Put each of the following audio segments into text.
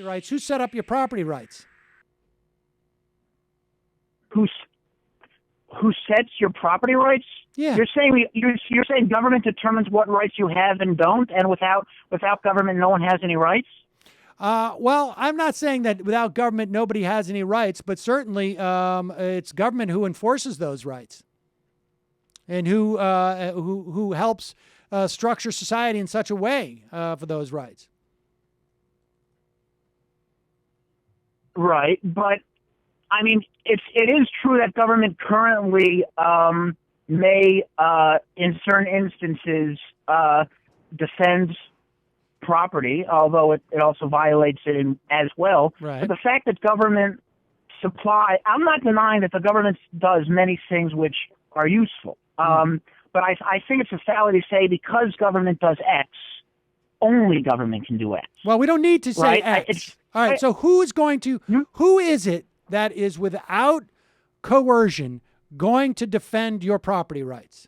Rights. Who set up your property rights? Who sets your property rights? Yeah. You're saying government determines what rights you have and don't, and without government, no one has any rights? Well, I'm not saying that without government, nobody has any rights, but certainly it's government who enforces those rights and who helps structure society in such a way for those rights. Right, but I mean, it is true that government currently may, in certain instances, defends property, although it also violates it as well. Right. But the fact that government I'm not denying that the government does many things which are useful. But I think it's a fallacy to say because government does X, only government can do X. Well, we don't need to say right? X. All right, so who is it that is without coercion going to defend your property rights?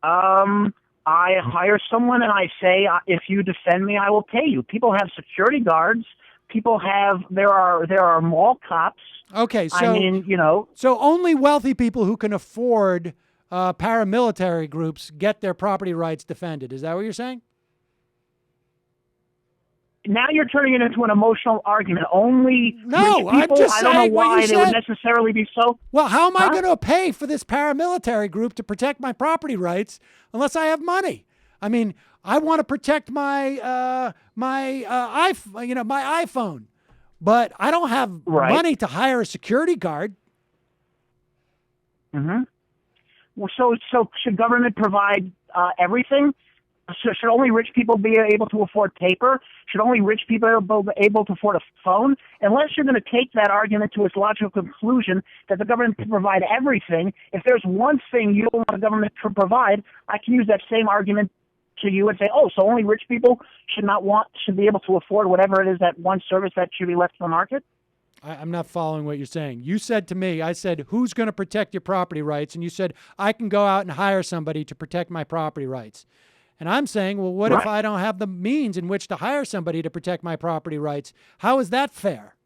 I hire someone and I say, if you defend me, I will pay you. People have security guards. There are mall cops. Okay, so I mean, so only wealthy people who can afford paramilitary groups get their property rights defended. Is that what you're saying? Now you're turning it into an emotional argument. Only no, rich people, I'm just I don't know saying why what you they said. would necessarily be so. Well, how am I going to pay for this paramilitary group to protect my property rights unless I have money? I mean, I want to protect my iPhone, but I don't have money to hire a security guard. Mm-hmm. Well, so should government provide everything? So should only rich people be able to afford paper? Should only rich people be able to afford a phone? Unless you're going to take that argument to its logical conclusion that the government can provide everything, if there's one thing you don't want the government to provide, I can use that same argument to you and say, oh, so only rich people should be able to afford whatever it is, that one service that should be left to the market? I'm not following what you're saying. You said to me, I said, who's going to protect your property rights? And you said, I can go out and hire somebody to protect my property rights. And I'm saying, well, what if I don't have the means in which to hire somebody to protect my property rights? How is that fair?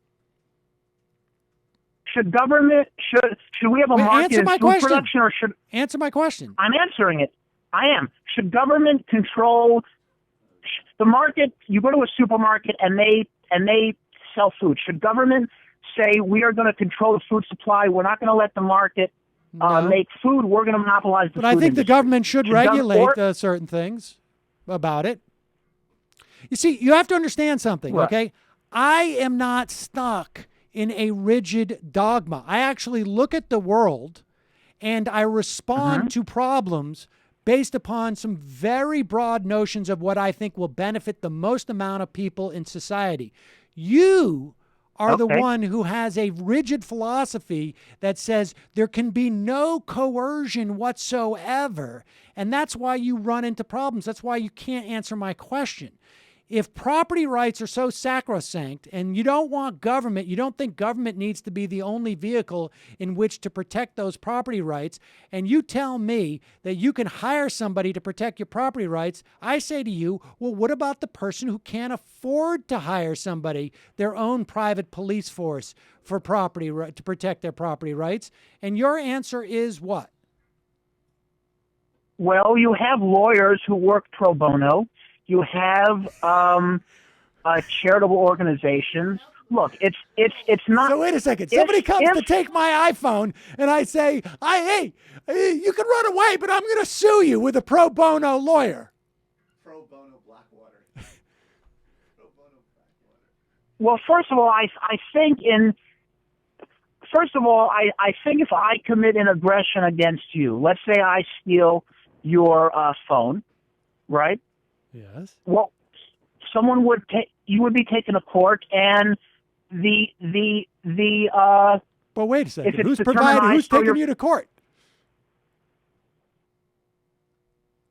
Should we have a market in food production, or should answer my question? I'm answering it. I am. Should government control the market? You go to a supermarket and they sell food. Should government say we are going to control the food supply? We're not going to let the market make food. We're going to monopolize the food But I think industry. the government should regulate certain things about it. You see, you have to understand something, okay? I am not stuck in a rigid dogma. I actually look at the world and I respond to problems based upon some very broad notions of what I think will benefit the most amount of people in society. You are the one who has a rigid philosophy that says there can be no coercion whatsoever. And that's why you run into problems. That's why you can't answer my question. If property rights are so sacrosanct and you don't want government, you don't think government needs to be the only vehicle in which to protect those property rights, and you tell me that you can hire somebody to protect your property rights, I say to you, well, what about the person who can't afford to hire somebody, their own private police force for to protect their property rights? And your answer is what? Well, you have lawyers who work pro bono. You have charitable organizations. Look, it's not. So wait a second. Somebody comes to take my iPhone, and I say, "Hey, you can run away, but I'm going to sue you with a pro bono lawyer." Pro bono Blackwater. Pro bono Blackwater. Well, first of all, I think if I commit an aggression against you, let's say I steal your phone, right? Yes. Well, you would be taken to court, and the. But wait a second. Who's taking you to court?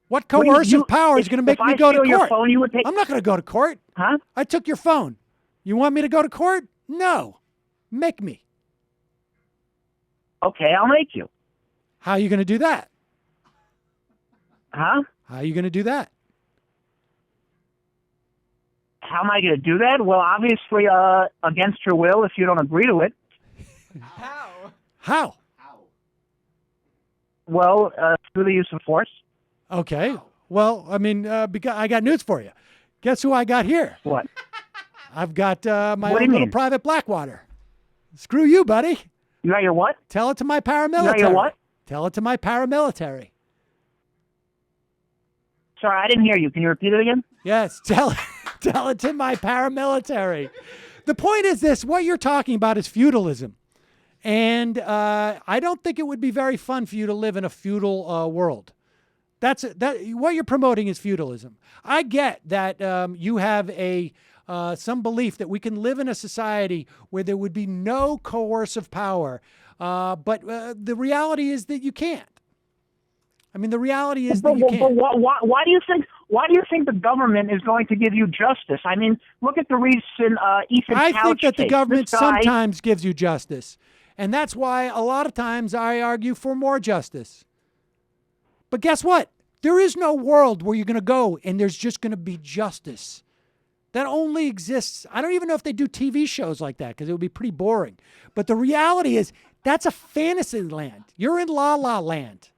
What coercive power is going to make me go to court? Your phone, you would take. I'm not going to go to court. Huh? I took your phone. You want me to go to court? No. Make me. Okay, I'll make you. How are you going to do that? Huh? How are you going to do that? How am I going to do that? Well, obviously, against your will if you don't agree to it. How? How? How? Well, through the use of force. Okay. Well, I mean, because I got news for you. Guess who I got here? What? I've got my What do own you little mean? private Blackwater. Screw you, buddy. You got your what? Tell it to my paramilitary. You got your what? Tell it to my paramilitary. Sorry, I didn't hear you. Can you repeat it again? Yes, tell it to my paramilitary. The point is this: what you're talking about is feudalism, and I don't think it would be very fun for you to live in a feudal world. What you're promoting is feudalism. I get that you have some belief that we can live in a society where there would be no coercive power, but the reality is that you can't. I mean, the reality is that you can't. But why do you think? Why do you think the government is going to give you justice? I mean, look at the recent Ethan I Couch think that the case. government This guy- sometimes gives you justice, and that's why a lot of times I argue for more justice. But guess what? There is no world where you're going to go and there's just going to be justice. That only exists. I don't even know if they do TV shows like that because it would be pretty boring. But the reality is that's a fantasy land. You're in La La Land.